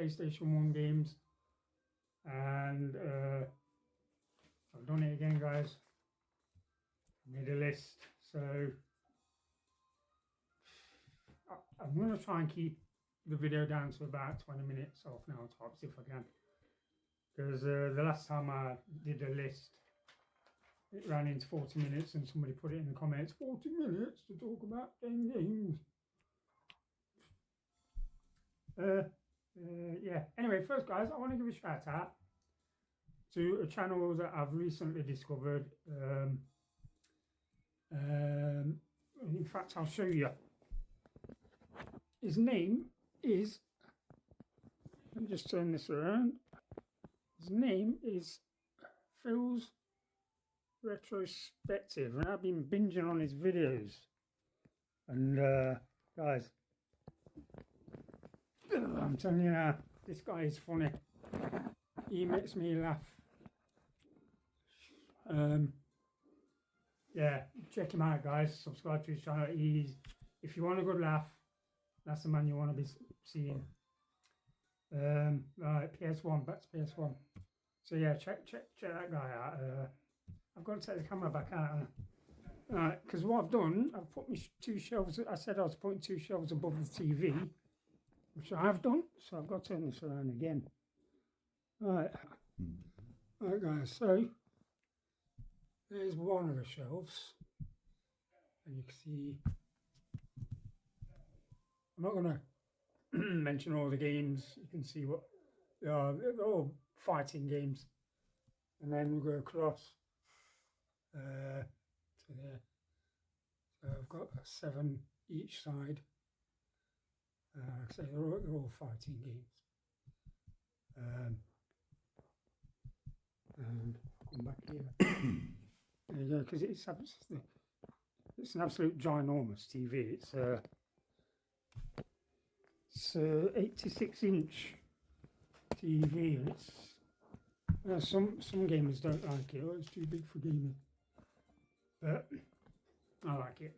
PlayStation 1 games, and I've done it again, guys. I made a list, so I'm going to try and keep the video down to about 20 minutes, half an hour tops if I can, because the last time I did a list it ran into 40 minutes and somebody put it in the comments, 40 minutes to talk about 10 games. Yeah, anyway, first guys, I want to give a shout out to a channel that I've recently discovered. In fact, I'll show you. His name is, let me just turn this around. His name is Phil's Retrospective, and I've been binging on his videos. And guys, I'm telling you now, this guy is funny. He makes me laugh. Yeah, check him out, guys. Subscribe to his channel. If you want a good laugh, that's the man you want to be seeing. Right, PS1, back to PS1. So yeah, check that guy out. I've got to take the camera back out. Right, because what I've done, I've put my 2 shelves. I said I was putting 2 shelves above the TV, which I have done. So I've got to turn this around again. Right, guys. So there's one of the shelves, and you can see. I'm not going to mention all the games. You can see what they are. They're all fighting games. And then we'll go across to there. So I've got 7 each side. Like I say, they're all fighting games. And I'll come back here. There you go, because it's an absolute ginormous TV. It's 86-inch TV, and it's some gamers don't like it. Oh, it's too big for gaming, but I like it.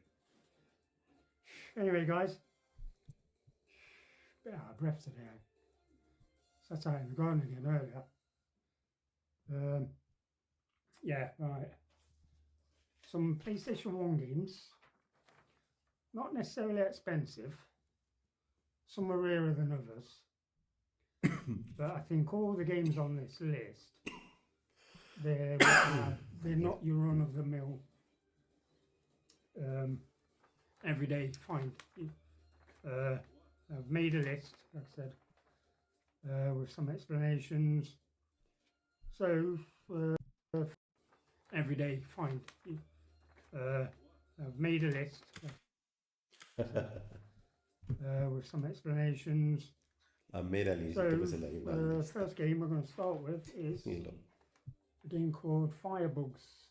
Anyway, guys, bit out of breath today. Sat out in the garden again earlier. Yeah, right. Some PlayStation 1 games, not necessarily expensive. Some are rarer than others, but I think all the games on this list, they're not your run-of-the-mill, everyday find. I've made a list, like I said, with some explanations. So, everyday find. I've made a list. With some explanations. So, the first game we're going to start with is a game called Firebugs.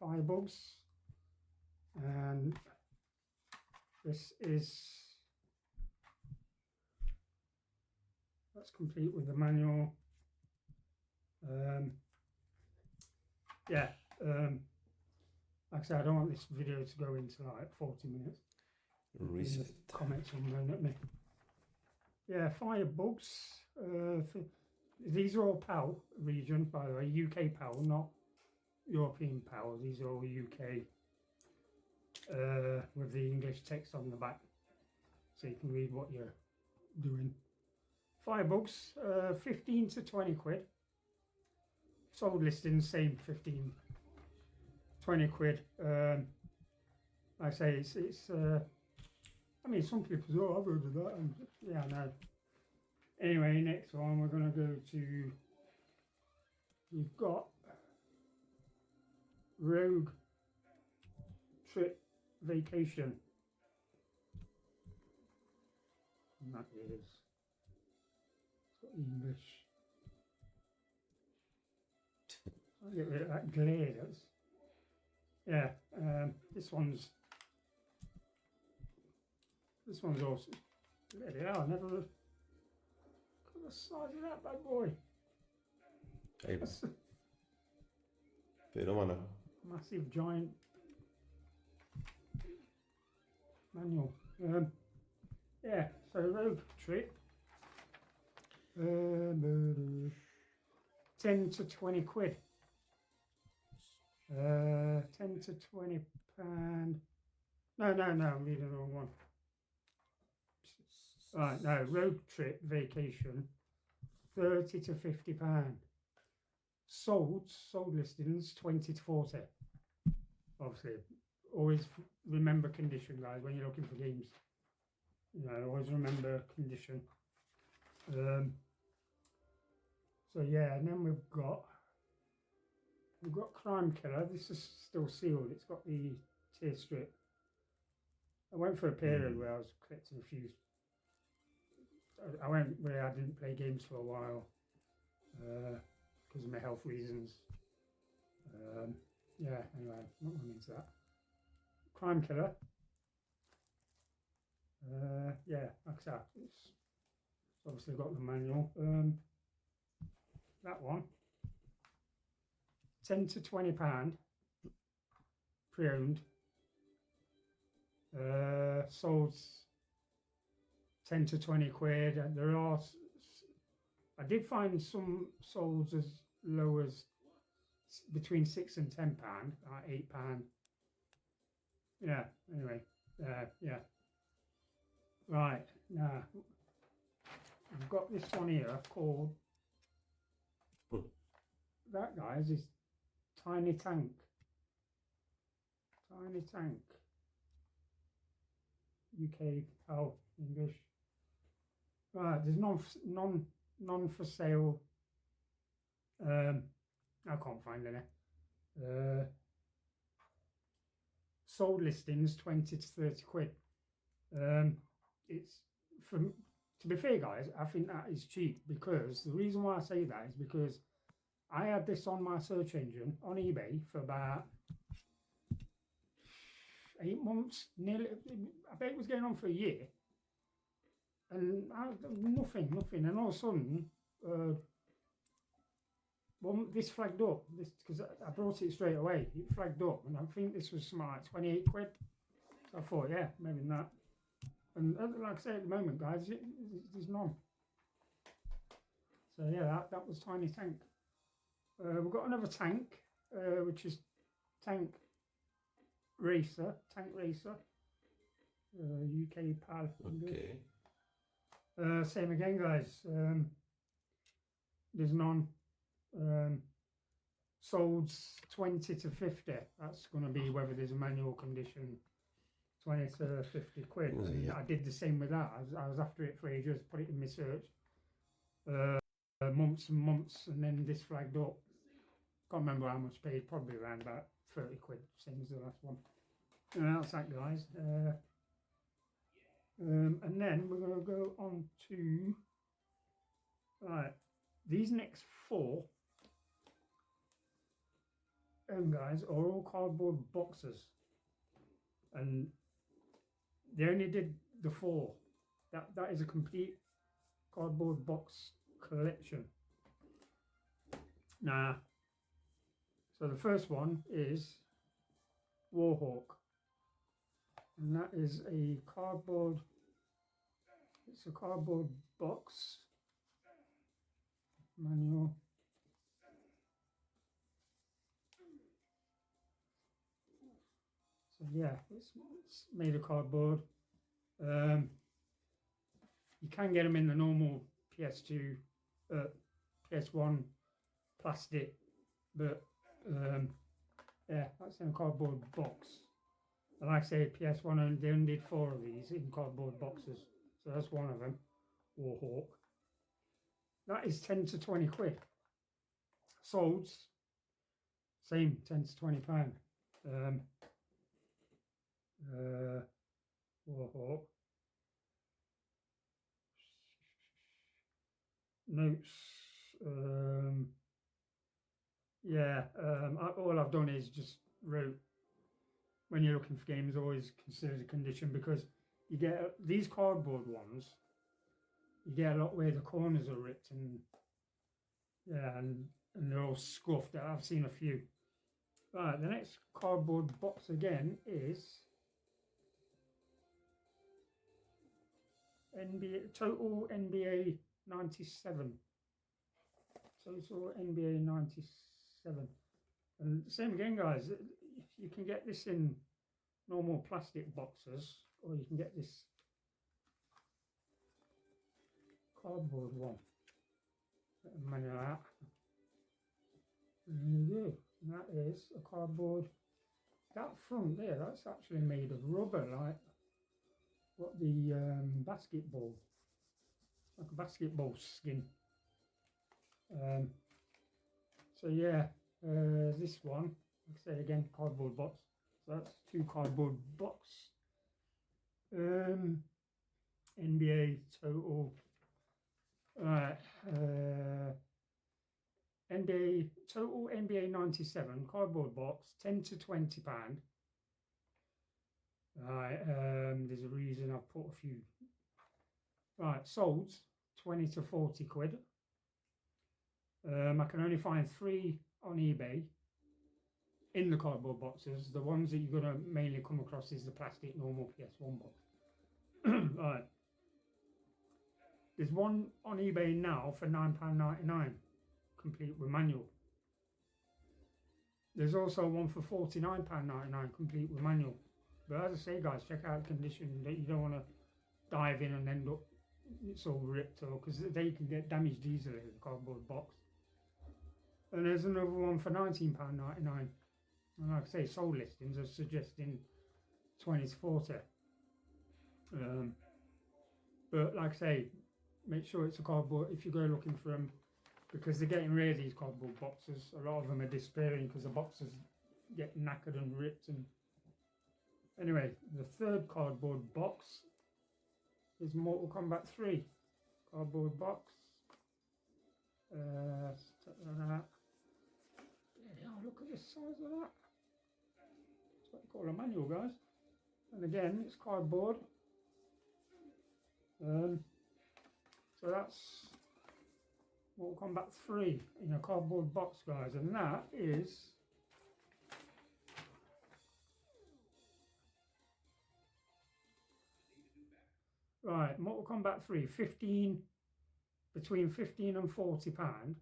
Firebugs, and that's complete with the manual. Yeah. Like I said, I don't want this video to go into like 40 minutes. Reset. Comments will moan at me. Yeah, Firebugs. These are all PAL region, by the way. UK PAL, not European PAL. These are all UK with the English text on the back, so you can read what you're doing. Firebugs, 15 to 20 quid. Sold listings, same 15. 20 quid. Like I say, it's I mean, some people say, oh, I've heard of that. And, yeah, I know. Anyway, next one, we're going to go to, we've got Rogue Trip Vacation. And that is, it's got English. I'll get rid of that glare, that's. Yeah, this one's awesome. Bloody hell, I never looked at the size of that bad boy. Hey, pero mano. Massive giant manual. Yeah, so rogue trip. 10 to 20 quid. 10 to 20 pound. No, I'm reading the wrong one. Right, no, road trip vacation, 30 to 50 pound. Sold listings, 20 to 40. Obviously, always remember condition, guys, when you're looking for games. You know, always remember condition. So yeah, and then we've got Crime Killer. This is still sealed. It's got the tier strip. I went for a period where I was collecting a few. I went where I didn't play games for a while because of my health reasons. Yeah, anyway, not going into that. Crime Killer. Yeah, like I said, it's obviously got the manual. That one, 10 to 20 pound, pre-owned. Sold 10 to 20 quid. There are, I did find some sold as low as between 6 and 10 pound, £8. Yeah, anyway, yeah. Right, now, I've got this one here called, that guys is Tiny Tank. Tiny Tank. UK, oh, English. Right, there's none for sale. I can't find any. Sold listings 20 to 30 quid. It's from, to be fair, guys, I think that is cheap, because the reason why I say that is because I had this on my search engine on eBay for about 8 months, nearly. I bet it was going on for a year, and nothing, and all of a sudden, well, this flagged up. This, because I brought it straight away. It flagged up, and I think this was something like 28 quid. So I thought, yeah, maybe not. And like I say, at the moment, guys, there's none. So yeah, that was Tiny Tank. We've got another tank, which is Tank Racer, UK PAL. Okay. Same again, guys. There's none. Sold 20 to 50. That's going to be whether there's a manual condition. 20 to 50 quid. I did the same with that. I was after it for ages, put it in my search. Months and months, and then this flagged up. Can't remember how much paid, probably around about 30 quid, same as the last one. And that's that, guys. And then we're going to go on to, right, these next 4, guys, are all cardboard boxes. And they only did the 4. That is a complete cardboard box collection. Now, so the first one is Warhawk, and that is a cardboard. It's a cardboard box. Manual. So yeah, it's made of cardboard. You can get them in the normal PS2, PS1 plastic, but yeah, that's in a cardboard box. And like I say, PS1 they only did 4 of these in cardboard boxes, so that's one of them. Warhawk. That is 10 to 20 quid. Sold, same, 10 to 20 pound. Warhawk. Notes. Yeah, all I've done is just wrote, when you're looking for games, always consider the condition, because you get these cardboard ones, you get a lot where the corners are ripped, and yeah, and they're all scuffed. I've seen a few. Right, the next cardboard box again is total NBA 97. Total NBA 97. And same again, guys. You can get this in normal plastic boxes, or you can get this cardboard one. Money like that. There you go. And that is a cardboard. That front there, that's actually made of rubber, like what the basketball. It's like a basketball skin. So yeah, this one, like I say again, cardboard box. So that's 2 cardboard box. NBA total. Alright, NBA total NBA 97 cardboard box, 10 to 20 £. Right, there's a reason I've put a few. Right, sold 20 to 40 quid. I can only find 3 on eBay in the cardboard boxes. The ones that you're going to mainly come across is the plastic normal PS1 box. Right. There's one on eBay now for £9.99, complete with manual. There's also one for £49.99, complete with manual. But as I say, guys, check out the condition. That you don't want to dive in and end up it's all ripped, or because they can get damaged easily in the cardboard box. And there's another one for £19.99. And like I say, sold listings are suggesting 20 to 40. But like I say, make sure it's a cardboard if you go looking for them, because they're getting rid of these cardboard boxes. A lot of them are disappearing because the boxes get knackered and ripped. And anyway, the third cardboard box is Mortal Kombat 3 cardboard box. That. Yeah, look at the size of that. That's what you call a manual, guys. And again, it's cardboard. So that's Mortal Kombat 3 in a cardboard box, guys, and that is right. Mortal Kombat 3, between 15 and 40 £.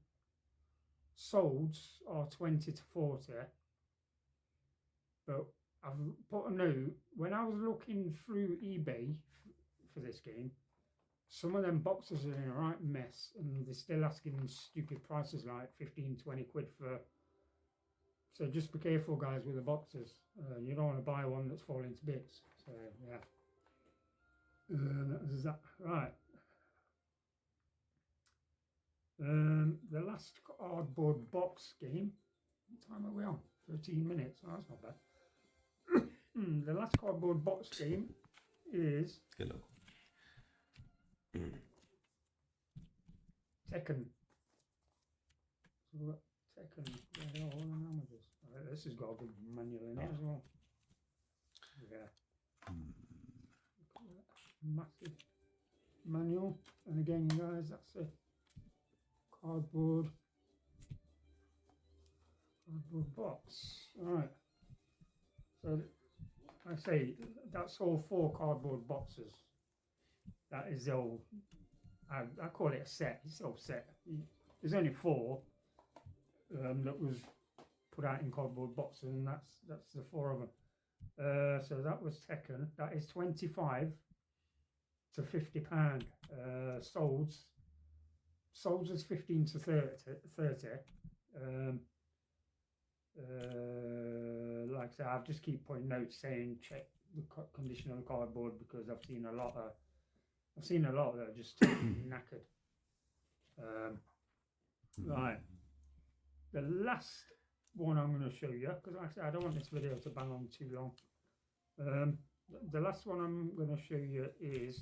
Solds are 20 to 40. But I've put a note when I was looking through eBay for this game. Some of them boxes are in a right mess, and they're still asking stupid prices like 15, 20 quid for. So just be careful, guys, with the boxes. You don't want to buy one that's falling to bits. So yeah, is that right? The last cardboard box game. What time are we on? 13 minutes. Oh, that's not bad. The last cardboard box game is. Hello. Tekken. So we've got Tekken. Yeah, all the languages. Right, this has got a good manual in it as well. Yeah. Massive manual. And again, guys, that's a cardboard box. Alright. So, like I say, that's all 4 cardboard boxes. That is the old. I call it a set. It's all set. There's only 4 that was put out in cardboard boxes, and that's the 4 of them. So that was Tekken. That is 25 to 50 £. Solds is 15 to 30. Like I said, I've just keep putting notes saying check the condition of the cardboard, because I've seen a lot that are just knackered. Right. The last one I'm going to show you, because like I said, I don't want this video to bang on too long. The last one I'm going to show you is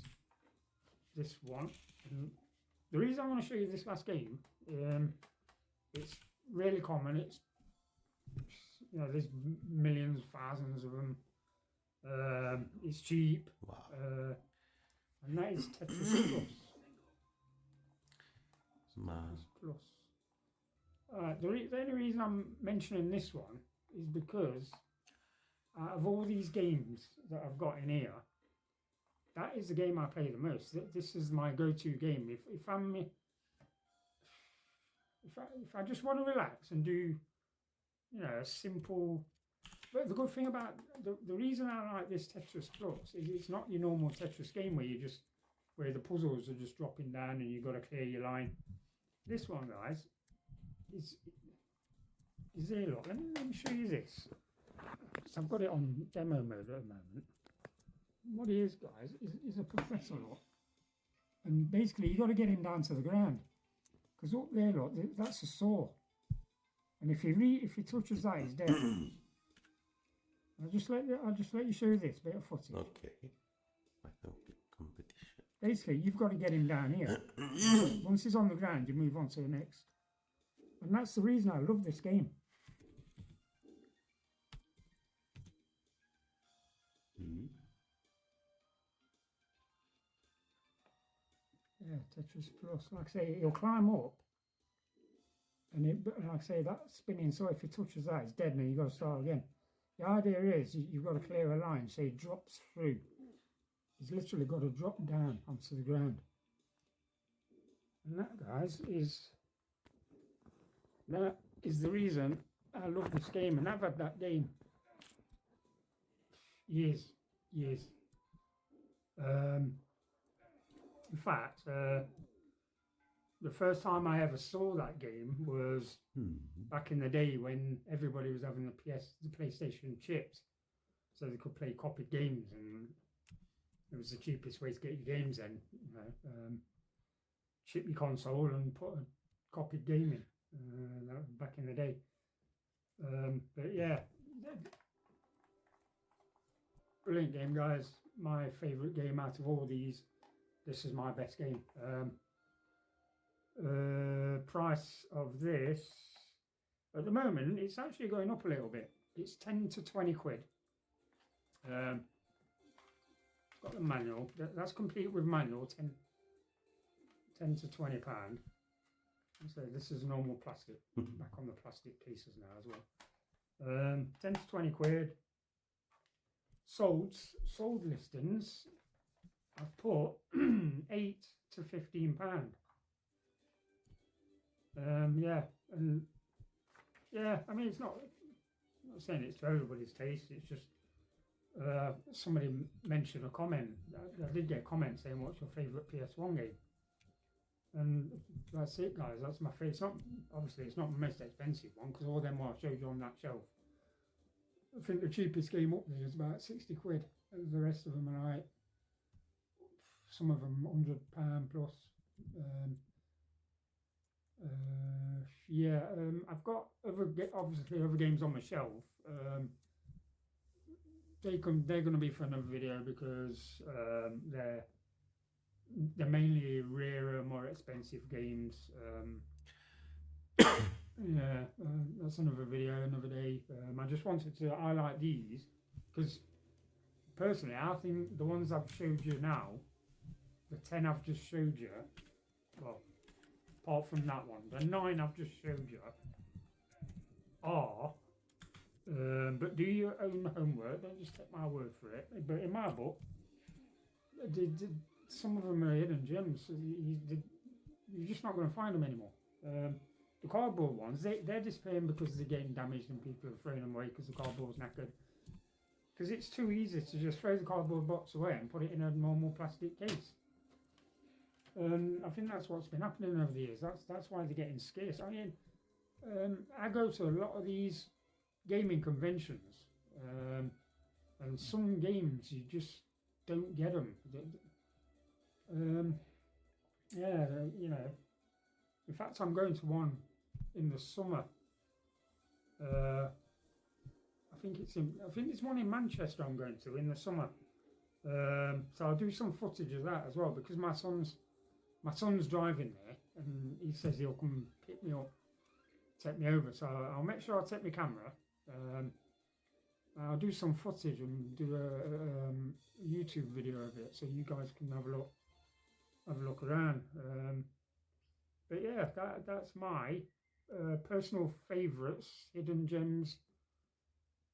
this one. And the reason I want to show you this last game, it's really common. It's, you know, there's millions, thousands of them. It's cheap. Wow. And that is Tetris Plus. Man. Plus. The only reason I'm mentioning this one is because out of all these games that I've got in here, that is the game I play the most. This is my go-to game. If I just want to relax and do, a simple. But the good thing about the reason I like this Tetris Plus is it's not your normal Tetris game where the puzzles are just dropping down and you've got to clear your line. This one, guys, is here. Look, let me show you this. So I've got it on demo mode at the moment. What he is, guys, is a professor, look. And basically, you've got to get him down to the ground. Because up there, look, that's a saw. And if he touches that, he's dead. I'll just let you show this bit of footage. Okay. I don't get competition. Basically, you've got to get him down here. Once he's on the ground, you move on to the next. And that's the reason I love this game. Yeah, Tetris Plus. Like I say, he'll climb up, and like I say, that spinning. So if he touches that, it's dead, and you've got to start again. The idea is you've got to clear a line, so he drops through. He's literally got to drop down onto the ground. And that, guys, is the reason I love this game, and I've had that game years. In fact, the first time I ever saw that game was back in the day when everybody was having the PlayStation chips, so they could play copied games, and it was the cheapest way to get your games in. Chip your console and put a copied game in. That was back in the day. But yeah, brilliant game, guys. My favourite game out of all these. This is my best game. Price of this at the moment, it's actually going up a little bit. It's 10 to 20 quid. Got the manual. That's complete with manual. 10 to 20 pound. So this is normal plastic. Back on the plastic pieces now as well. 10 to 20 quid. Sold listings. I've put 8 to 15 pound. Yeah, and yeah, I mean, I'm not saying it's to everybody's taste. It's just somebody mentioned a comment. I did get a comment saying, "What's your favourite PS1 game?" And that's it, guys. That's my favourite. Obviously it's not the most expensive one, because all them what I showed you on that shelf. I think the cheapest game up there is about 60 quid. The rest of them are like, some of them £100 plus. I've got obviously other games on my shelf. They're going to be for another video, because they're mainly rarer, more expensive games. That's another video, another day. I just wanted to highlight these because personally, I think the ones I've showed you now, the 10 I've just showed you, well, apart from that one, the 9 I've just showed you are, but do your own homework, don't just take my word for it. But in my book, some of them are hidden gems, so you're just not going to find them anymore. The cardboard ones, they're disappearing because they're getting damaged and people are throwing them away because the cardboard's knackered. Because it's too easy to just throw the cardboard box away and put it in a normal plastic case. I think that's what's been happening over the years. That's why they're getting scarce. I mean, I go to a lot of these gaming conventions, and some games you just don't get them. In fact, I'm going to one in the summer. I think it's one in Manchester I'm going to in the summer. So I'll do some footage of that as well, because my son's driving there, and he says he'll come pick me up, take me over. So I'll make sure I take my camera. I'll do some footage and do a YouTube video of it, so you guys can have a look around. But yeah, that's my personal favourites, hidden gems,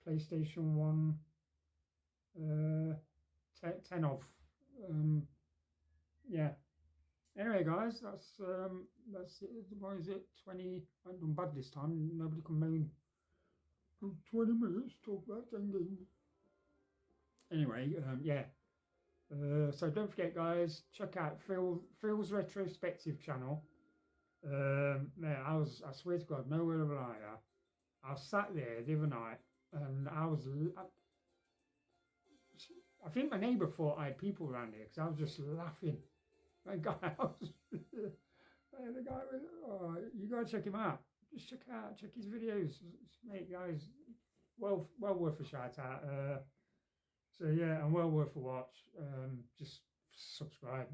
PlayStation 1, 10 of Yeah. Anyway, guys, that's it. What is it? 20. I haven't done bad this time. Nobody can moan. 20 minutes talk about 10 games. Anyway, yeah. So don't forget, guys, check out Phil's retrospective channel. Man, I swear to God, no word of a liar. I sat there the other night and I think my neighbour thought I had people around here because I was just laughing. That guy, the guy was, oh, you gotta check him out. Just check his videos, mate, guys. Well worth a shout out. So yeah, and well worth a watch. Just subscribe.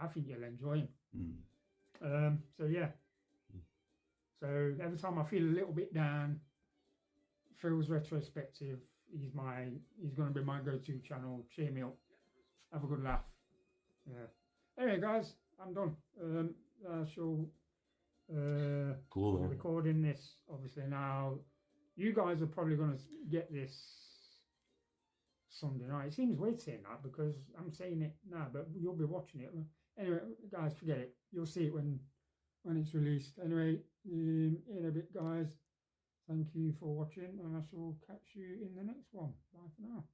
I think you'll enjoy him. So yeah. So every time I feel a little bit down, Phil's retrospective. He's going to be my go-to channel. Cheer me up. Have a good laugh. Yeah. Anyway, guys, I'm done. I shall Cool. be recording this obviously now. You guys are probably going to get this Sunday night. It seems weird saying that because I'm saying it now, but you'll be watching it. Anyway, guys, forget it. You'll see it when it's released. Anyway, in a bit, guys. Thank you for watching, and I shall catch you in the next one. Bye for now.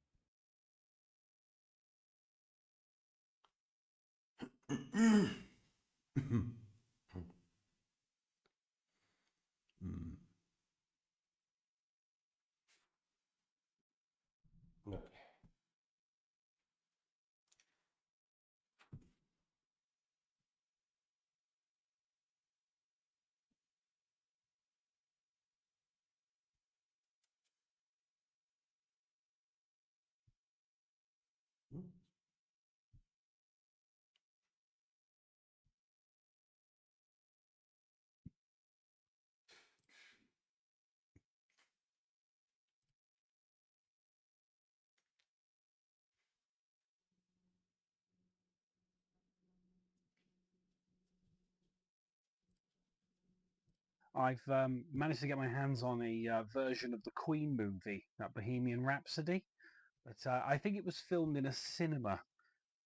Okay. I've managed to get my hands on a version of the Queen movie, that Bohemian Rhapsody, but I think it was filmed in a cinema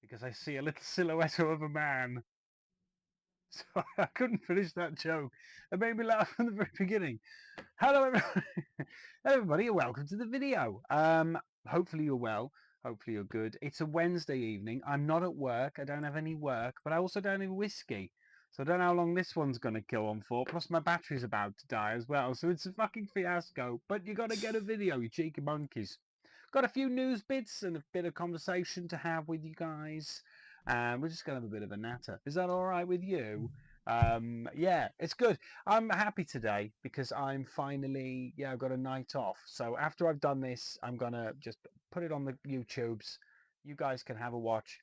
because I see a little silhouette of a man. So I couldn't finish that joke. It made me laugh from the very beginning. Hello, everybody. Hello, everybody, and welcome to the video. Hopefully you're well. Hopefully you're good. It's a Wednesday evening. I'm not at work. I don't have any work, but I also don't have whiskey. So I don't know how long this one's going to go on for. Plus my battery's about to die as well. So it's a fucking fiasco. But you got to get a video, you cheeky monkeys. Got a few news bits and a bit of conversation to have with you guys. We're just going to have a bit of a natter. Is that all right with you? Yeah, it's good. I'm happy today because I'm finally, I've got a night off. So after I've done this, I'm going to just put it on the YouTubes. You guys can have a watch.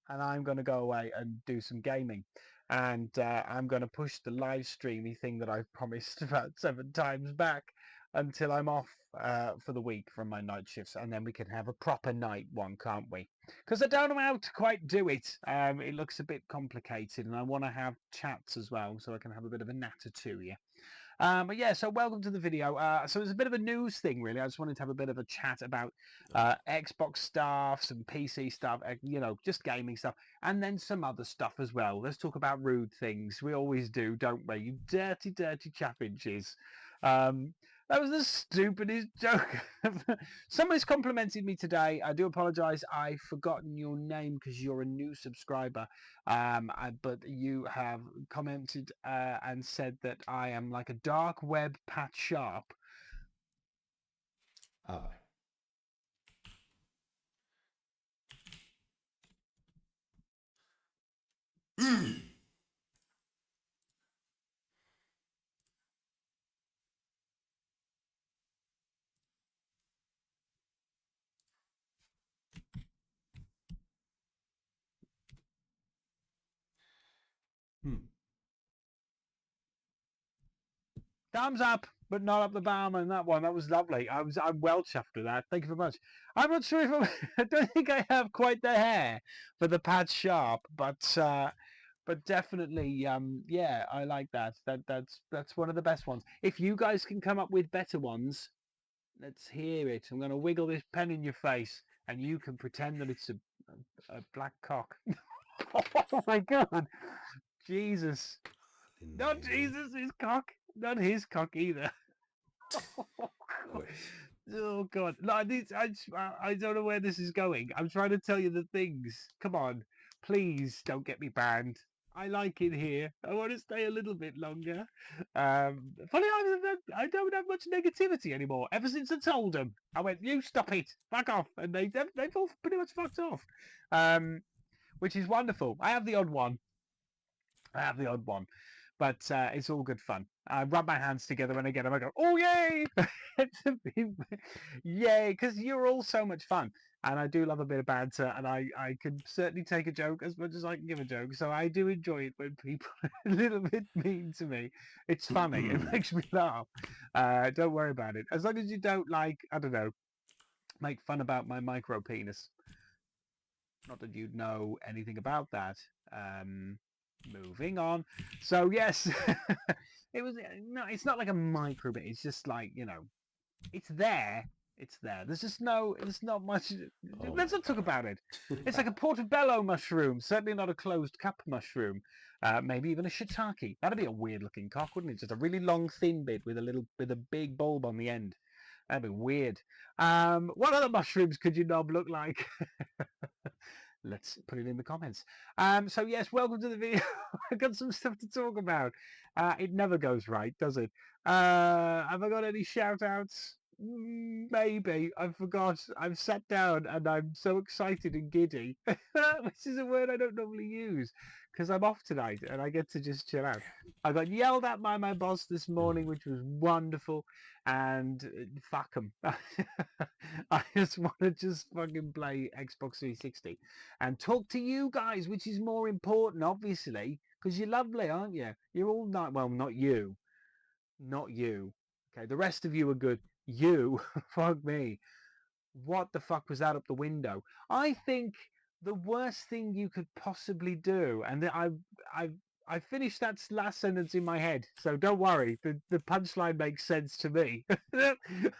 And I'm going to go away and do some gaming. And I'm going to push the live streamy thing that I've promised about 7 times back until I'm off for the week from my night shifts. And then we can have a proper night one, can't we? Because I don't know how to quite do it. It looks a bit complicated, and I want to have chats as well, so I can have a bit of a natter to you. But yeah, so welcome to the video. So it's a bit of a news thing, really. I just wanted to have a bit of a chat about Xbox stuff, some PC stuff, just gaming stuff, and then some other stuff as well. Let's talk about rude things. We always do, don't we? You dirty, dirty chaffinches. That was the stupidest joke. Somebody's complimented me today. I do apologise. I've forgotten your name because you're a new subscriber. But you have commented and said that I am like a dark web Pat Sharp. Ah, vai. Thumbs up, but not up the bum on that one. That was lovely. I'm well chuffed with that. Thank you very much. I'm not sure if I don't think I have quite the hair for the Pat Sharp, but definitely, yeah, I like that. That's one of the best ones. If you guys can come up with better ones, let's hear it. I'm going to wiggle this pen in your face, and you can pretend that it's a black cock. Oh my God, Jesus! Not Jesus, his cock. Not his cock either. Oh God! No, I don't know where this is going. I'm trying to tell you the things. Come on, please don't get me banned. I like it here. I want to stay a little bit longer. Funny, I don't have much negativity anymore. Ever since I told them, I went, "You stop it, fuck off," and they've all pretty much fucked off, which is wonderful. I have the odd one. But it's all good fun. I rub my hands together and again I go, oh yay! Yay, because you're all so much fun. And I do love a bit of banter, and I can certainly take a joke as much as I can give a joke. So I do enjoy it when people are a little bit mean to me. It's funny. It makes me laugh. Don't worry about it. As long as you don't, like, I don't know, make fun about my micro penis. Not that you'd know anything about that. Moving on. So yes, it was no. It's not like a micro bit. It's just like, you know, it's there. It's there. There's just no. There's not much. Let's not talk about it. It's like a portobello mushroom. Certainly not a closed cup mushroom. Maybe even a shiitake. That'd be a weird looking cock, wouldn't it? Just a really long thin bit with a big bulb on the end. That'd be weird. What other mushrooms could your knob look like? Let's put it in the comments. So yes, welcome to the video. I've got some stuff to talk about. It never goes right, does it? Have I got any shout outs? Maybe. I forgot. I've sat down and I'm so excited and giddy, which is a word I don't normally use because I'm off tonight and I get to just chill out. I got yelled at by my boss this morning, which was wonderful, and fuck them. I just want to just fucking play Xbox 360 and talk to you guys, which is more important, obviously, because you're lovely, aren't you? You're all nice. Well, not you. Not you. Okay, the rest of you are good. You, fuck me. What the fuck was that up the window? I think the worst thing you could possibly do, and I finished that last sentence in my head, so don't worry. The punchline makes sense to me. I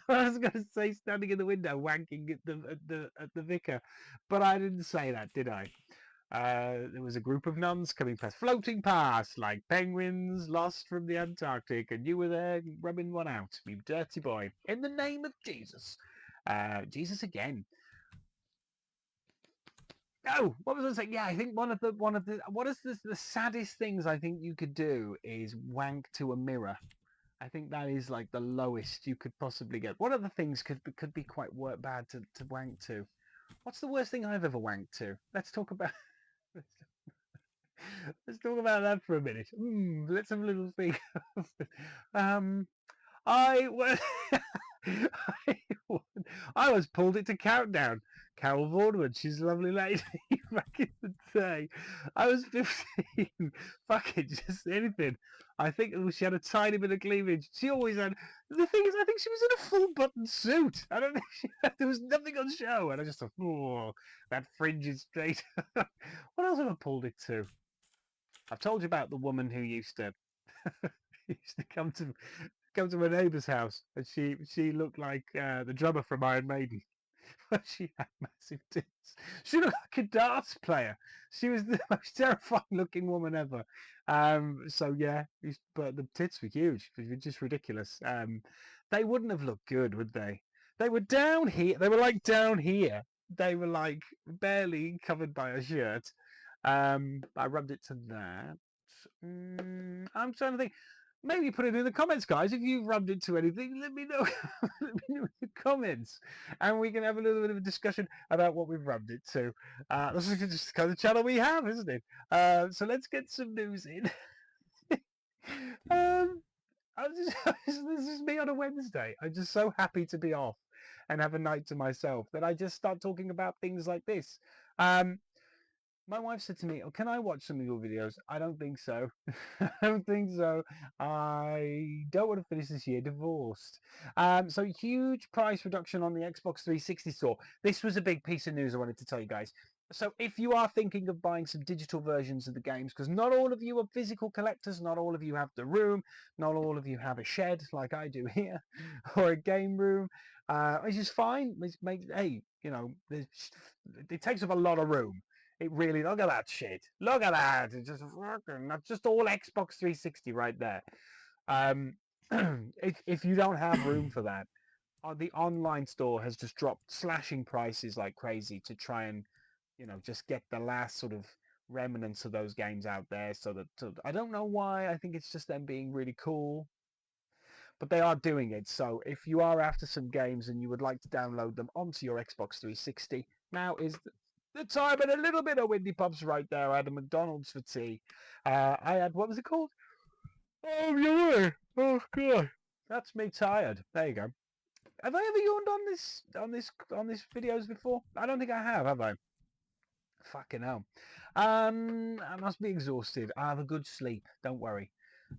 was going to say standing in the window wanking at the vicar, but I didn't say that, did I? There was a group of nuns floating past like penguins lost from the Antarctic, and you were there rubbing one out, you dirty boy. In the name of Jesus. Jesus again. Oh, what was I saying? Yeah, I think one of the what is the saddest things I think you could do is wank to a mirror. I think that is like the lowest you could possibly get. What other things could be quite bad to wank to? What's the worst thing I've ever wanked to? Let's talk about let's talk about that for a minute. Let's have a little think. I was I was pulled into Countdown. Carol Vaughan, she's a lovely lady back in the day. I was 15. Fucking just anything. I think she had a tiny bit of cleavage. She always had. The thing is, I think she was in a full button suit. I don't think there was nothing on show, and I just thought, oh, that fringe is straight. What else have I pulled it to? I've told you about the woman who used to come to my neighbour's house, and she looked like the drummer from Iron Maiden. She had massive tits. She looked like a darts player. She was the most terrifying looking woman ever. So yeah, but the tits were huge. They were just ridiculous. They wouldn't have looked good, would they? They were down here. They were like down here. They were like barely covered by a shirt. I rubbed it to that. I'm trying to think. Maybe put it in the comments, guys. If you've rubbed it to anything, let me know. Let me know in the comments, and we can have a little bit of a discussion about what we've rubbed it to. This is just the kind of channel we have, isn't it? So let's get some news in. This is me on a Wednesday. I'm just so happy to be off and have a night to myself that I just start talking about things like this. My wife said to me, oh, can I watch some of your videos? I don't think so. I don't think so. I don't want to finish this year divorced. So huge price reduction on the Xbox 360 store. This was a big piece of news I wanted to tell you guys. So if you are thinking of buying some digital versions of the games, because not all of you are physical collectors, not all of you have the room, not all of you have a shed like I do here, or a game room, which is fine. Hey, you know, it takes up a lot of room. It really, look at that shit. Look at that. It's just fucking, that's just all Xbox 360 right there. If you don't have room for that, the online store has just dropped slashing prices like crazy to try and, you know, just get the last sort of remnants of those games out there. So I don't know why. I think it's just them being really cool, but they are doing it. So if you are after some games and you would like to download them onto your Xbox 360, now is the time. And a little bit of Windy Pops right there. I had a McDonald's for tea. I had, what was it called? Oh, yeah. Oh, God. That's me tired. There you go. Have I ever yawned on this videos before? I don't think I have I? Fucking hell. I must be exhausted. I have a good sleep. Don't worry.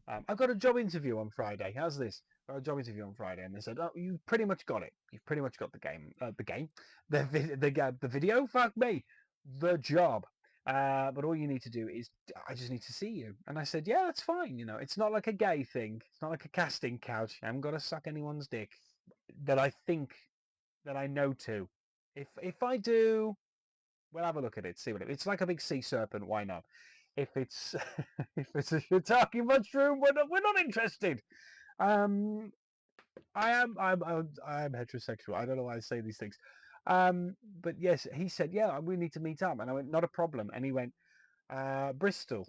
I've got a job interview on Friday. How's this? I got a job interview on Friday, and they said, "Oh, you pretty much got it. You've pretty much got the game. The video. Fuck me, the job. But all you need to do is, I just need to see you." And I said, "Yeah, that's fine. You know, it's not like a gay thing. It's not like a casting couch. I haven't got to suck anyone's dick that I think that I know to. If I do, we'll have a look at it. See what it's like. A big sea serpent. Why not? If it's if it's a shiitake mushroom, we're not interested. Um, I am heterosexual. I don't know why I say these things. But yes, he said, yeah, we need to meet up, and I went, not a problem. And he went, Bristol,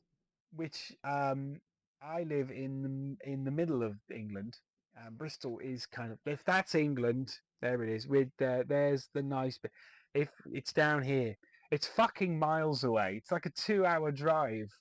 which I live in the middle of England. Bristol is kind of, if that's England, there it is. With there's the nice bit. If it's down here, it's fucking miles away. It's like a 2-hour drive.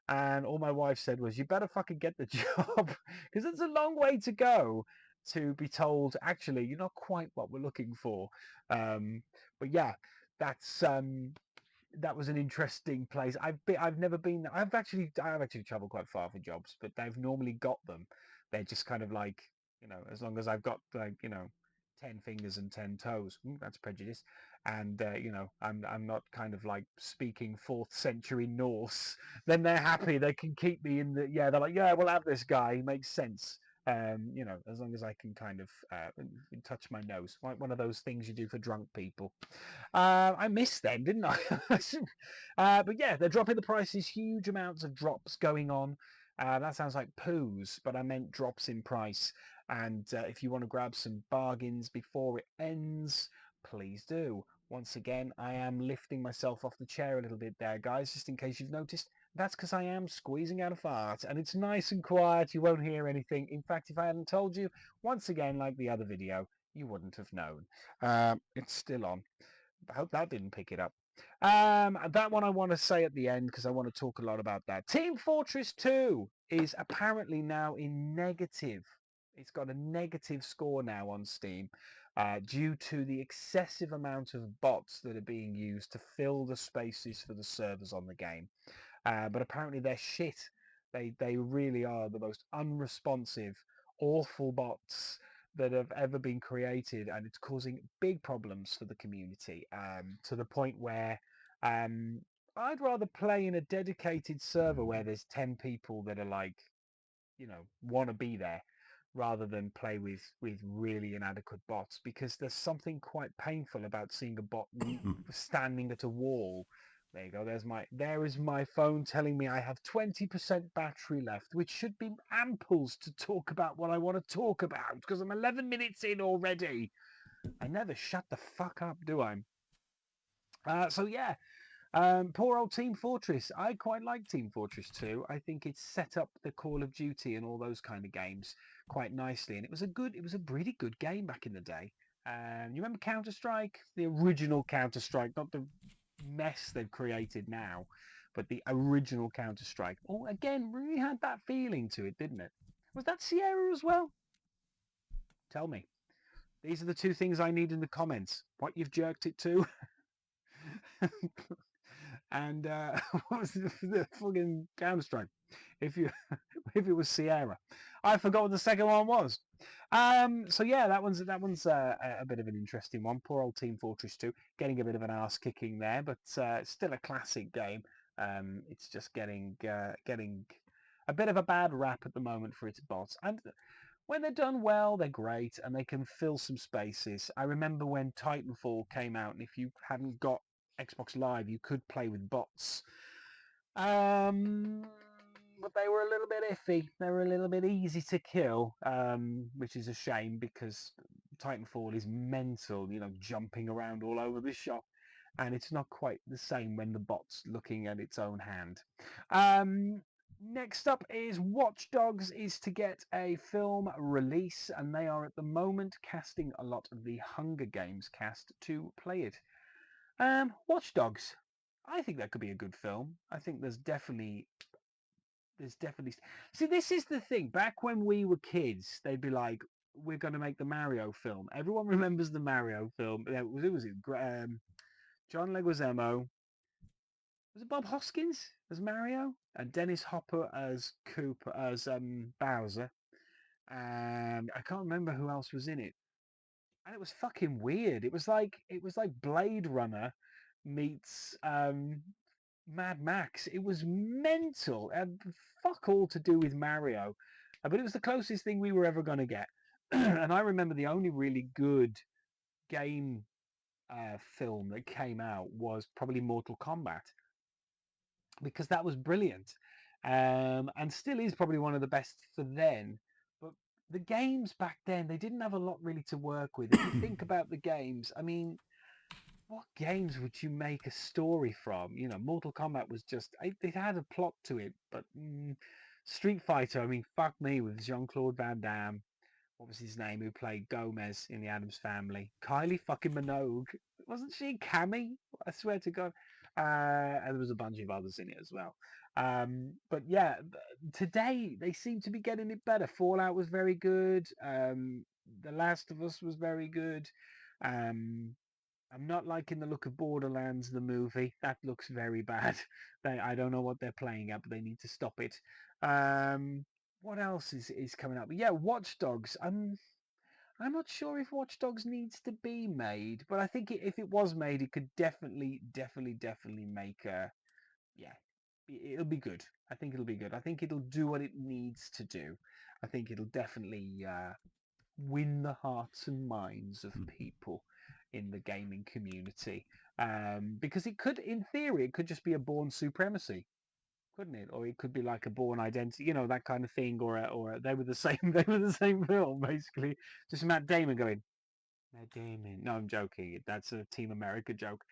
And all my wife said was, "You better fucking get the job because it's a long way to go to be told actually you're not quite what we're looking for." But yeah, that's that was an interesting place. I've never been. I have actually traveled quite far for jobs, but they've normally got them. They're just kind of like, you know, as long as I've got, like, you know, 10 fingers and 10 toes. That's prejudice. And you know, I'm not kind of like speaking 4th century Norse. Then they're happy. They can keep me in the, yeah. They're like, yeah, we'll have this guy. He makes sense. You know, as long as I can kind of touch my nose, like one of those things you do for drunk people. I missed them, didn't I? But yeah, they're dropping the prices. Huge amounts of drops going on. That sounds like poos, but I meant drops in price. And if you want to grab some bargains before it ends, please do. Once again, I am lifting myself off the chair a little bit there, guys, just in case you've noticed. That's because I am squeezing out a fart, and it's nice and quiet. You won't hear anything. In fact, if I hadn't told you, once again, like the other video, you wouldn't have known. It's still on. I hope that didn't pick it up. That one I want to say at the end because I want to talk a lot about that. Team Fortress 2 is apparently now in negative. It's got a negative score now on Steam due to the excessive amount of bots that are being used to fill the spaces for the servers on the game. But apparently they're shit. They really are the most unresponsive, awful bots that have ever been created, and it's causing big problems for the community, to the point where I'd rather play in a dedicated server where there's 10 people that are like, you know, want to be there, rather than play with really inadequate bots, because there's something quite painful about seeing a bot standing at a wall. There you go. There is my phone telling me I have 20% battery left, which should be amples to talk about what I want to talk about, because I'm 11 minutes in already. I never shut the fuck up, do I? So yeah, poor old Team Fortress. I quite like Team Fortress 2. I think it's set up the Call of Duty and all those kind of games quite nicely, and it was a really good game back in the day. You remember Counter-Strike, the original Counter-Strike, not the mess they've created now, but the original Counter-Strike. Oh, again, really had that feeling to it, didn't it? Was that Sierra as well? Tell me. These are the two things I need in the comments. What you've jerked it to. And what was the fucking Counter-Strike? If it was Sierra, I forgot what the second one was. So yeah, that one's a bit of an interesting one. Poor old Team Fortress 2 getting a bit of an ass kicking there, but still a classic game. It's just getting a bit of a bad rap at the moment for its bots. And when they're done well, they're great and they can fill some spaces. I remember when Titanfall came out, and if you hadn't got Xbox Live, you could play with bots. But they were a little bit iffy. They were a little bit easy to kill, which is a shame because Titanfall is mental, jumping around all over the shop. And it's not quite the same when the bot's looking at its own hand. Next up is Watch Dogs is to get a film release, and they are at the moment casting a lot of the Hunger Games cast to play it. Watch Dogs. I think that could be a good film. I think there's definitely. See, this is the thing. Back when we were kids, they'd be like, "We're going to make the Mario film." Everyone remembers the Mario film. John Leguizamo. Was it Bob Hoskins as Mario and Dennis Hopper as Bowser? I can't remember who else was in it. And it was fucking weird. It was like Blade Runner meets Mad Max. It was mental and fuck all to do with Mario, but it was the closest thing we were ever going to get. And I remember the only really good game film that came out was probably Mortal Kombat, because that was brilliant, and still is probably one of the best for then. But the games back then, they didn't have a lot really to work with. If you think about the games, I mean, what games would you make a story from? Mortal Kombat was just, it had a plot to it, but Street Fighter, I mean, fuck me, with Jean-Claude Van Damme, what was his name, who played Gomez in the Addams Family? Kylie fucking Minogue. Wasn't she Cammy? I swear to God. And there was a bunch of others in it as well. But yeah, today they seem to be getting it better. Fallout was very good. The Last of Us was very good. Um, I'm not liking the look of Borderlands, the movie. That looks very bad. I don't know what they're playing at, but they need to stop it. What else is coming up? Yeah, Watch Dogs. I'm not sure if Watch Dogs needs to be made, but I think if it was made, it could definitely make a, yeah, it'll be good. I think it'll be good. I think it'll do what it needs to do. I think it'll definitely win the hearts and minds of people in the gaming community, because it could, in theory, it could just be a Born Supremacy, couldn't it? Or it could be like a Born Identity, that kind of thing, or they were the same. They were the same film, basically. Just Matt Damon going, Matt Damon. No, I'm joking. That's a Team America joke.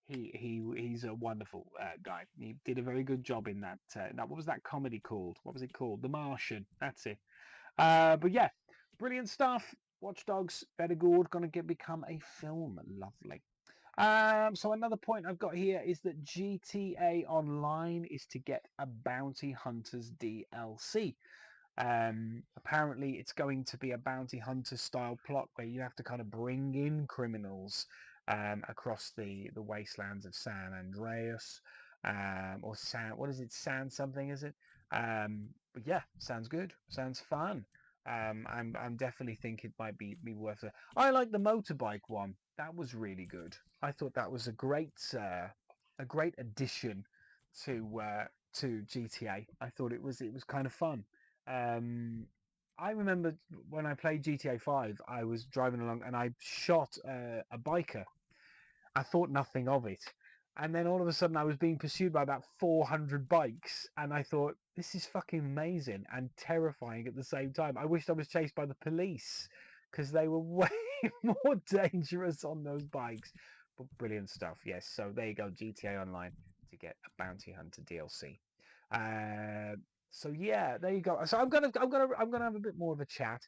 He's a wonderful guy. He did a very good job in that. What was that comedy called? What was it called? The Martian. That's it. But yeah, brilliant stuff. Watch Dogs, better good, gonna become a film. Lovely. So another point I've got here is that GTA Online is to get a Bounty Hunters DLC. Apparently, it's going to be a bounty hunter style plot where you have to kind of bring in criminals across the wastelands of San Andreas, or San. What is it? San something, is it? But yeah, sounds good. Sounds fun. I'm definitely think it might be worth it. I like the motorbike one. That was really good. I thought that was a great addition to GTA. I thought it was kind of fun. I remember when I played GTA 5, I was driving along and I shot a biker. I thought nothing of it. And then all of a sudden I was being pursued by about 400 bikes. And I thought, this is fucking amazing and terrifying at the same time. I wished I was chased by the police because they were way more dangerous on those bikes. But brilliant stuff. Yes. So there you go. GTA Online to get a Bounty Hunter DLC. So yeah, there you go. So I'm gonna have a bit more of a chat.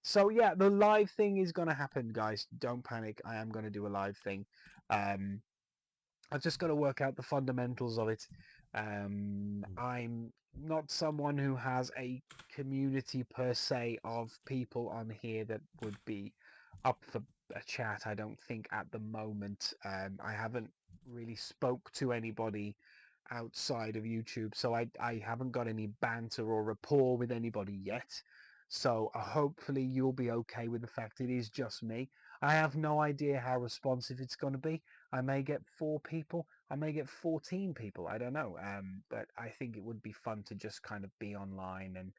So yeah, the live thing is gonna happen, guys. Don't panic. I am gonna do a live thing. I've just got to work out the fundamentals of it. I'm not someone who has a community per se of people on here that would be up for a chat. I don't think at the moment. I haven't really spoke to anybody outside of YouTube, so I haven't got any banter or rapport with anybody yet. So hopefully you'll be okay with the fact it is just me. I have no idea how responsive it's going to be. I may get 4 people. I may get 14 people. I don't know. But I think it would be fun to just kind of be online and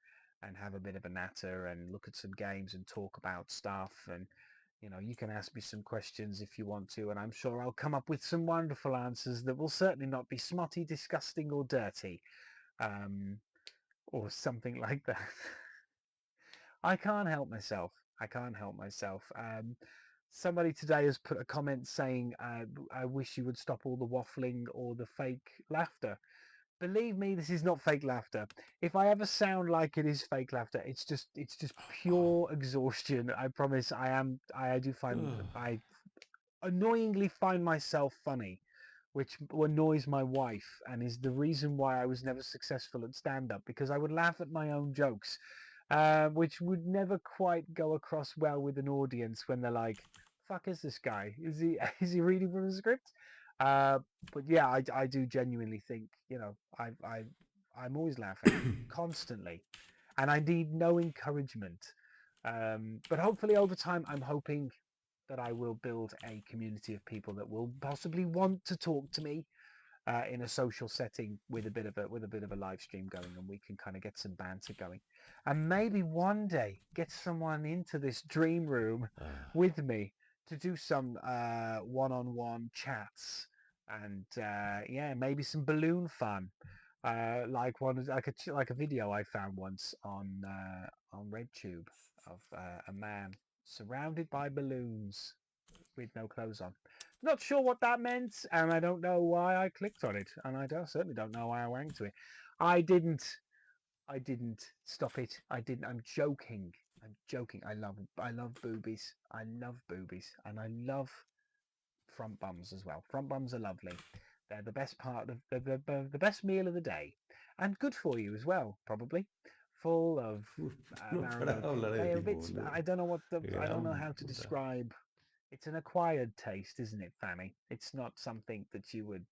and have a bit of a natter and look at some games and talk about stuff. And you can ask me some questions if you want to, and I'm sure I'll come up with some wonderful answers that will certainly not be smutty, disgusting, or dirty, or something like that. I can't help myself. I can't help myself. Somebody today has put a comment saying, I wish you would stop all the waffling or the fake laughter. Believe me, this is not fake laughter. If I ever sound like it is fake laughter, it's just pure exhaustion. I promise. I do find I annoyingly find myself funny, which annoys my wife and is the reason why I was never successful at stand-up, because I would laugh at my own jokes, which would never quite go across well with an audience when they're like, "Fuck is this guy? Is he is he reading from the script?" Uh, but yeah, I do genuinely think, I'm always laughing constantly, and I need no encouragement. But hopefully over time, I'm hoping that I will build a community of people that will possibly want to talk to me in a social setting with a bit of a live stream going, and we can kind of get some banter going, and maybe one day get someone into this dream room with me to do some one-on-one chats, and yeah, maybe some balloon fun, like a video I found once on RedTube of a man surrounded by balloons with no clothes on. Not sure what that meant, and I don't know why I clicked on it, and certainly don't know why I went to it. I didn't. I didn't stop it. I didn't. I'm joking. I'm joking. I love boobies. I love boobies, and I love front bums as well. Front bums are lovely. They're the best part of the best meal of the day, and good for you as well, probably. Full of No para marinade. hablar de They are a tipo, bit. boludo. I don't know I don't know Gran how to puta. describe. It's an acquired taste, isn't it, Fanny? It's not something that you would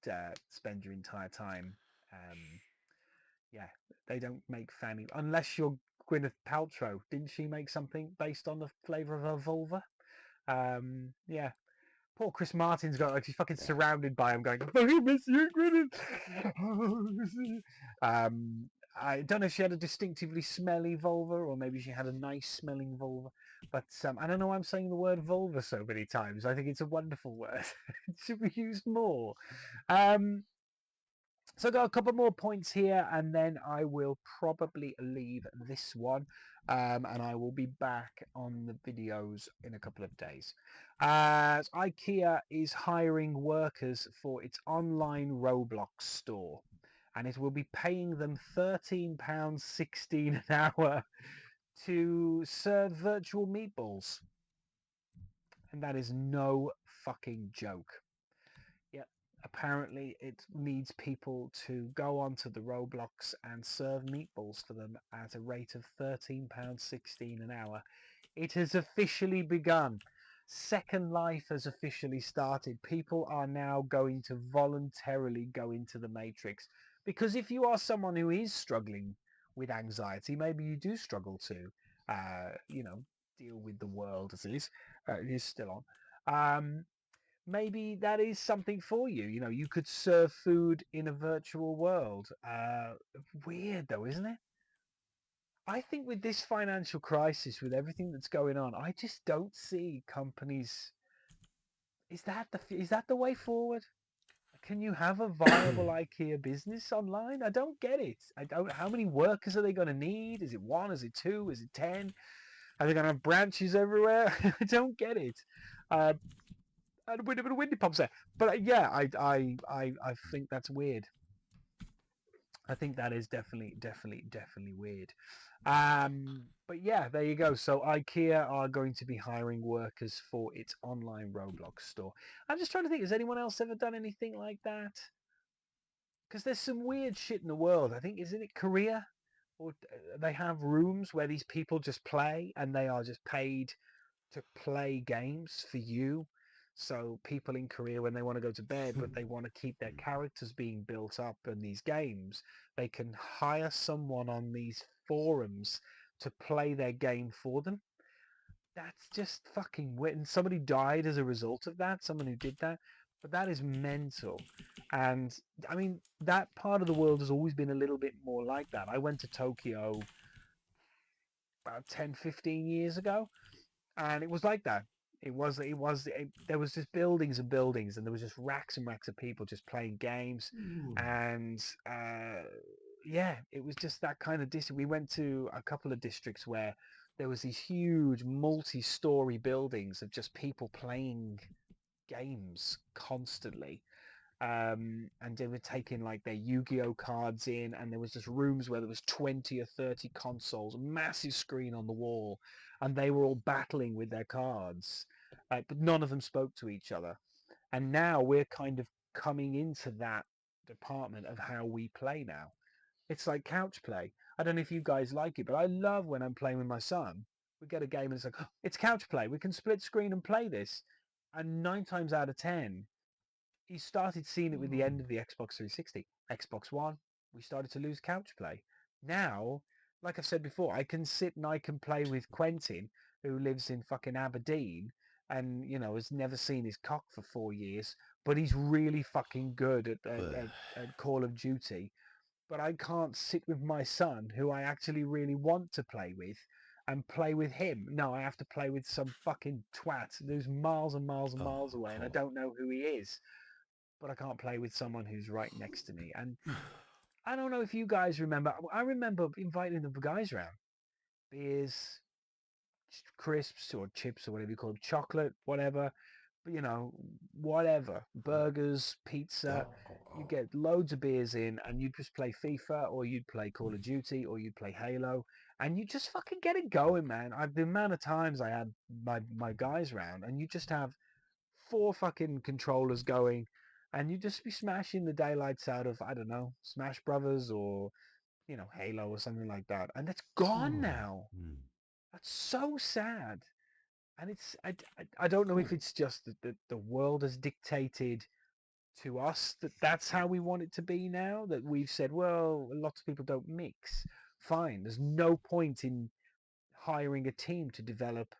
spend your entire time. Um, yeah, they don't make Fanny unless you're Gwyneth Paltrow. Didn't she make something based on the flavour of her vulva? Yeah. Poor Chris Martin's got like he's fucking surrounded by him, going, "I fucking miss you, Gwyneth." I don't know if she had a distinctively smelly vulva, or maybe she had a nice smelling vulva. But I don't know why I'm saying the word vulva so many times. I think it's a wonderful word. It should be used more. Um, so I've got a couple more points here, and then I will probably leave this one, and I will be back on the videos in a couple of days. IKEA is hiring workers for its online Roblox store, and it will be paying them £13.16 an hour to serve virtual meatballs. And that is no fucking joke. Yep, apparently it needs people to go onto the Roblox and serve meatballs for them at a rate of £13.16 an hour. It has officially begun. Second Life has officially started. People are now going to voluntarily go into the Matrix. Because if you are someone who is struggling with anxiety, maybe you do struggle to, deal with the world as it is still on. Maybe that is something for you. You could serve food in a virtual world. Weird though, isn't it? I think with this financial crisis, with everything that's going on, I just don't see companies. Is that the way forward? Can you have a viable IKEA business online? I don't get it. I don't. How many workers are they going to need? Is it one? Is it two? Is it 10? Are they going to have branches everywhere? I don't get it. And a bit of a windy pops there. But yeah, I think that's weird. I think that is definitely weird. But yeah, there you go. So IKEA are going to be hiring workers for its online Roblox store. I'm just trying to think, has anyone else ever done anything like that? Because there's some weird shit in the world. I think, isn't it Korea? Or they have rooms where these people just play, and they are just paid to play games for you. So people in Korea, when they want to go to bed, but they want to keep their characters being built up in these games, they can hire someone on these forums to play their game for them. That's just fucking weird. And somebody died as a result of that, someone who did that. But that is mental. And I mean, that part of the world has always been a little bit more like that. I went to Tokyo about 10, 15 years ago, and it was like that. There was just buildings and buildings, and there was just racks and racks of people just playing games, and yeah, it was just that kind of district. We went to a couple of districts where there was these huge multi-story buildings of just people playing games constantly, and they were taking like their Yu-Gi-Oh cards in, and there was just rooms where there was 20 or 30 consoles, a massive screen on the wall, and they were all battling with their cards, but none of them spoke to each other. And now we're kind of coming into that department of how we play now. It's like couch play. I don't know if you guys like it, but I love when I'm playing with my son. We get a game and it's like, oh, it's couch play. We can split screen and play this. And 9 times out of 10, he started seeing it with the end of the Xbox 360. Xbox One, we started to lose couch play. Now, like I've said before, I can sit and I can play with Quentin, who lives in fucking Aberdeen and, has never seen his cock for 4 years, but he's really fucking good at Call of Duty. But I can't sit with my son, who I actually really want to play with, and play with him. No, I have to play with some fucking twat who's miles and miles and miles away, and I don't know who he is. But I can't play with someone who's right next to me. And I don't know if you guys remember. I remember inviting the guys around. Beers, crisps, or chips, or whatever you call them, chocolate, whatever. But, whatever. Burgers, pizza. You get loads of beers in, and you just play FIFA, or you'd play Call of Duty, or you'd play Halo, and you just fucking get it going, man. The amount of times I had my guys around, and you just have 4 fucking controllers going, and you just be smashing the daylights out of, I don't know, Smash Brothers or, Halo or something like that. And that's gone now. That's so sad. And I don't know if it's just that the world has dictated to us that that's how we want it to be now, that we've said, well, lots of people don't mix. Fine. There's no point in hiring a team to develop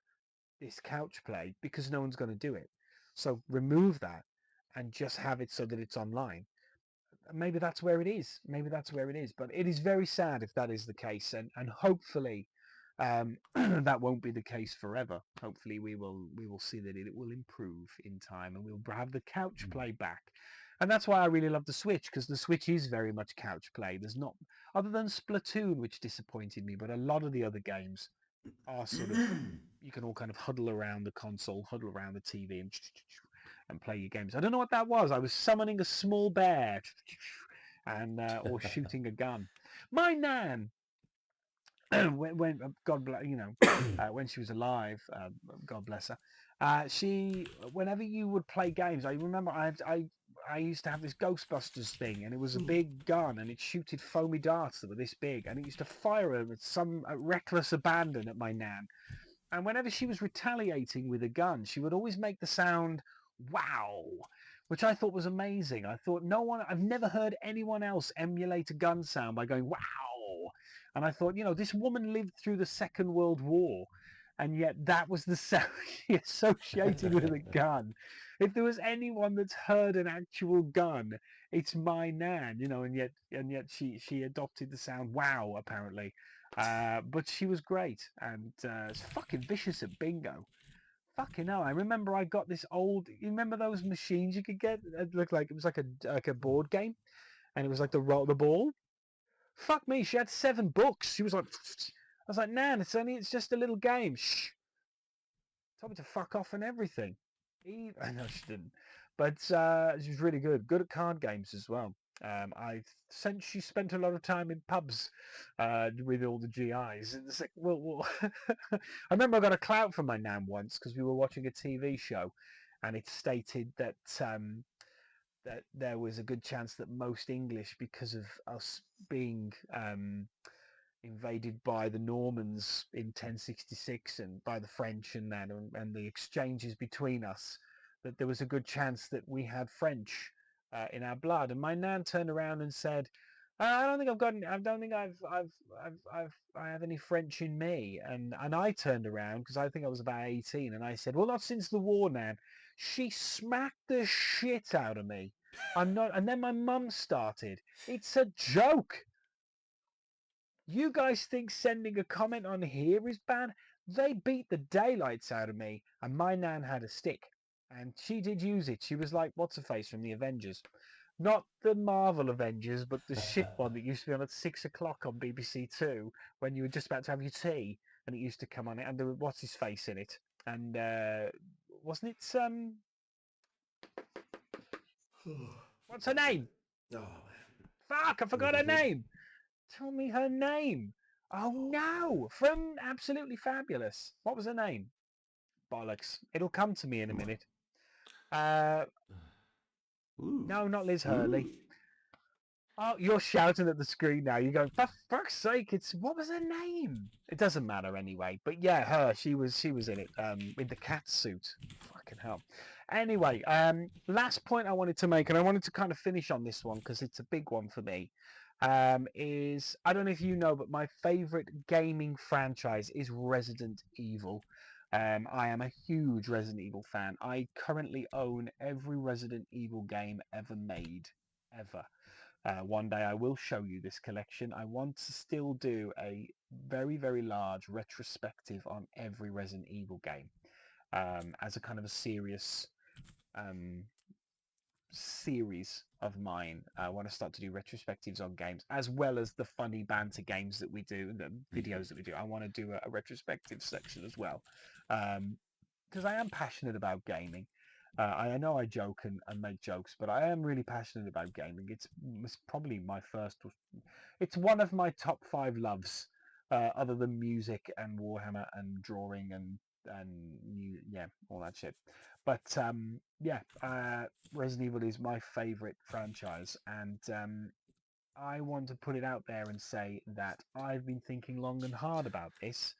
this couch play because no one's going to do it. So remove that and just have it so that it's online. Maybe that's where it is. Maybe that's where it is. But it is very sad if that is the case, and hopefully that won't be the case forever. Hopefully we will see that it will improve in time, and we'll have the couch play back. And that's why I really love the Switch, because the Switch is very much couch play. There's not, other than Splatoon, which disappointed me, but a lot of the other games are sort of, you can all kind of huddle around the console, huddle around the TV, and play your games. I don't know what that was. I was summoning a small bear and or shooting a gun. My nan, when God bless, when she was alive, God bless her. She, whenever you would play games, I remember I used to have this Ghostbusters thing, and it was a big gun, and it shooted foamy darts that were this big, and it used to fire them with some reckless abandon at my nan. And whenever she was retaliating with a gun, she would always make the sound "wow," which I thought was amazing. I thought I've never heard anyone else emulate a gun sound by going "wow." And I thought, this woman lived through the Second World War, and yet that was the sound she associated with a gun. If there was anyone that's heard an actual gun, it's my nan, and yet she adopted the sound "wow" apparently. But she was great, and it's fucking vicious at bingo. Fucking hell! I remember I got this old. You remember those machines you could get? It looked like it was like a board game, and it was like the ball. Fuck me! She had 7 books. She was like, I was like, Nan, it's just a little game. Shh. Told me to fuck off and everything. I know she didn't, but she was really good. Good at card games as well. She spent a lot of time in pubs with all the GIs. And it's like, well. I remember I got a clout from my nan once because we were watching a TV show, and it stated that that there was a good chance that most English, because of us being invaded by the Normans in 1066 and by the French and that, and the exchanges between us, that there was a good chance that we had French in our blood. And my nan turned around and said, I don't think I don't think I have any French in me. And I turned around because I think I was about 18, and I said, well, not since the war, Nan. She smacked the shit out of me. I'm not. And then my mum started. It's a joke. You guys think sending a comment on here is bad? They beat the daylights out of me, and my nan had a stick, and she did use it. She was like, what's her face from the Avengers? Not the Marvel Avengers, but the shit one that used to be on at 6 o'clock on BBC Two when you were just about to have your tea, and it used to come on it, and there was what's his face in it, and wasn't it what's her name? Oh, Fuck, I forgot her name. Tell me her name. Oh no, from Absolutely Fabulous. What was her name? Bollocks. It'll come to me in a minute. No, not Liz Hurley. Oh, you're shouting at the screen now. You're going, for fuck's sake, it's what was her name? It doesn't matter anyway. But yeah, her. She was in it. In the cat suit. Fucking hell. Anyway, last point I wanted to make, and I wanted to kind of finish on this one because it's a big one for me. Is I don't know if you know, but my favorite gaming franchise is Resident Evil. I am a huge Resident Evil fan. I currently own every Resident Evil game ever made, ever. One day I will show you this collection. I want to still do a very, very large retrospective on every Resident Evil game as a kind of a serious um, series of mine. I want to start to do retrospectives on games as well as the funny banter games that we do, the videos that we do. I want to do a retrospective section as well because I am passionate about gaming. I know I joke and make jokes, but I am really passionate about gaming. It's probably my first. It's one of my top 5 loves, other than music and Warhammer and drawing and all that shit. But Resident Evil is my favorite franchise, and I want to put it out there and say that I've been thinking long and hard about this.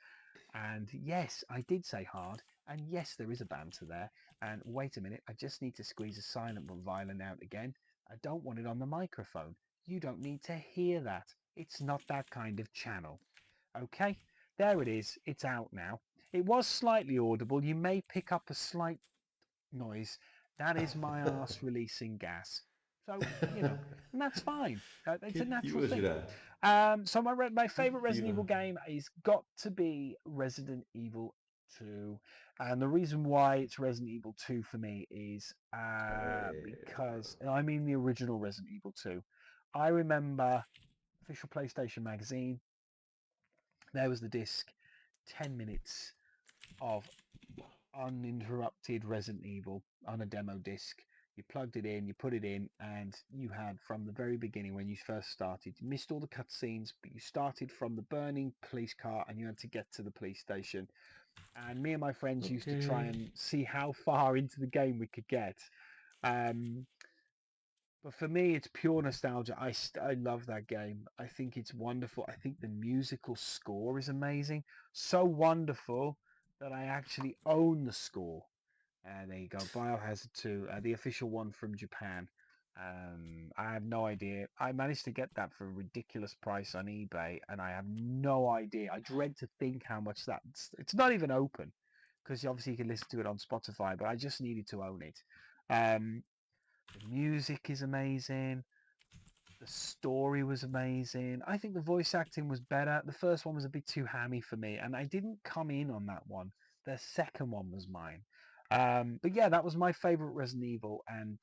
And yes, I did say hard. And yes, there is a banter there. And wait a minute, I just need to squeeze a silent violin out again. I don't want it on the microphone. You don't need to hear that. It's not that kind of channel. Okay, there it is. It's out now. It was slightly audible. You may pick up a slight noise. That is my arse releasing gas. So, and that's fine. It's a natural thing. So my favorite Resident Evil game is got to be Resident Evil 2. And the reason why it's Resident Evil 2 for me is because I mean the original Resident Evil 2. I remember official PlayStation magazine. There was the disc, 10 minutes of uninterrupted Resident Evil on a demo disc. You plugged it in, you put it in, and you had from the very beginning when you first started, you missed all the cutscenes, but you started from the burning police car and you had to get to the police station. And me and my friends used to try and see how far into the game we could get. But for me, it's pure nostalgia. I love that game. I think it's wonderful. I think the musical score is amazing. So wonderful that I actually own the score. There you go, Biohazard 2, the official one from Japan. I have no idea. I managed to get that for a ridiculous price on eBay, and I have no idea. I dread to think how much that's. It's not even open, because obviously you can listen to it on Spotify, but I just needed to own it. The music is amazing. The story was amazing. I think the voice acting was better. The first one was a bit too hammy for me, and I didn't come in on that one. The second one was mine. But yeah, that was my favorite Resident Evil. And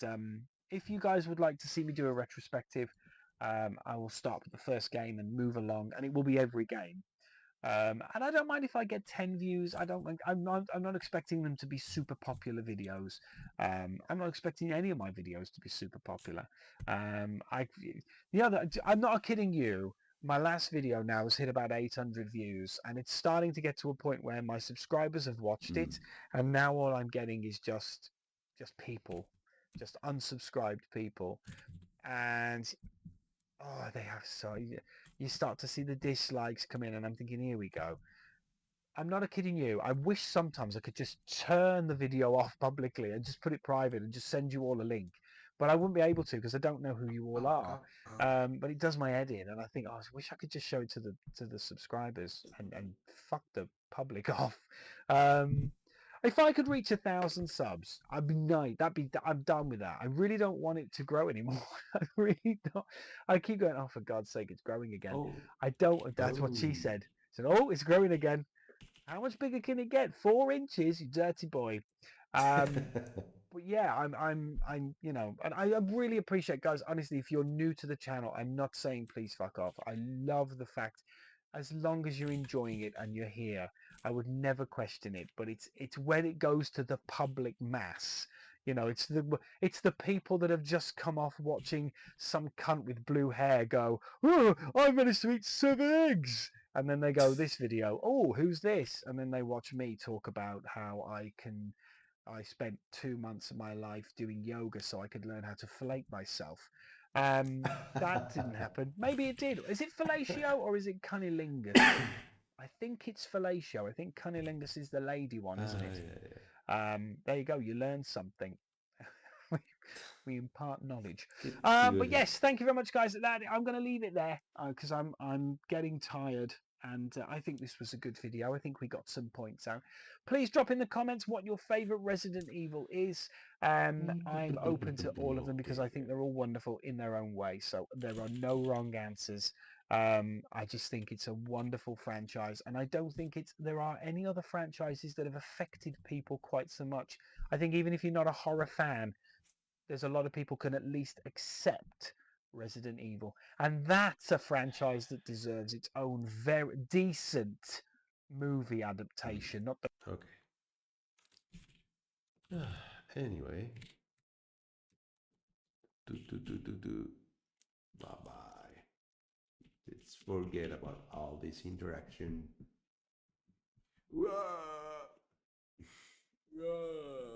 if you guys would like to see me do a retrospective, I will start with the first game and move along, and it will be every game. And I don't mind if I get 10 views. I'm not expecting them to be super popular videos. I'm not expecting any of my videos to be super popular. I'm not kidding you. My last video now has hit about 800 views, and it's starting to get to a point where my subscribers have watched it, and now all I'm getting is just people, just unsubscribed people, and oh, they have you start to see the dislikes come in, and I'm thinking, here we go. I'm not kidding you. I wish sometimes I could just turn the video off publicly and just put it private and just send you all a link. But I wouldn't be able to because I don't know who you all are. But it does my head in, and I think, I wish I could just show it to the subscribers and fuck the public off. If I could reach 1,000 subs, I'd be nice. I'm done with that. I really don't want it to grow anymore. I really don't. I keep going, oh, for God's sake, it's growing again. Oh. I don't. That's what she said. She said, oh, it's growing again. How much bigger can it get? 4 inches, you dirty boy. But yeah, you know, and I really appreciate, guys. Honestly, if you're new to the channel, I'm not saying please fuck off. I love the fact, as long as you're enjoying it and you're here, I would never question it. But it's when it goes to the public mass, you know, it's the people that have just come off watching some cunt with blue hair go, oh, I managed to eat 7 eggs. And then they go, this video, oh, who's this? And then they watch me talk about how I spent 2 months of my life doing yoga so I could learn how to fillet myself. That didn't happen. Maybe it did. Is it fellatio or is it cunnilingus? I think it's fellatio. I think cunnilingus is the lady one, isn't it? Yeah. There you go. You learned something. We impart knowledge. Good. But yes, thank you very much, guys. I'm going to leave it there because I'm getting tired. And I think this was a good video. I think we got some points out. Please drop in the comments what your favorite Resident Evil is. I'm open to all of them because I think they're all wonderful in their own way. So there are no wrong answers. I just think it's a wonderful franchise. And I don't think there are any other franchises that have affected people quite so much. I think even if you're not a horror fan, there's a lot of people can at least accept Resident Evil, and that's a franchise that deserves its own very decent movie adaptation. Not the Okay. Anyway. Bye bye. Let's forget about all this interaction. Whoa. Whoa.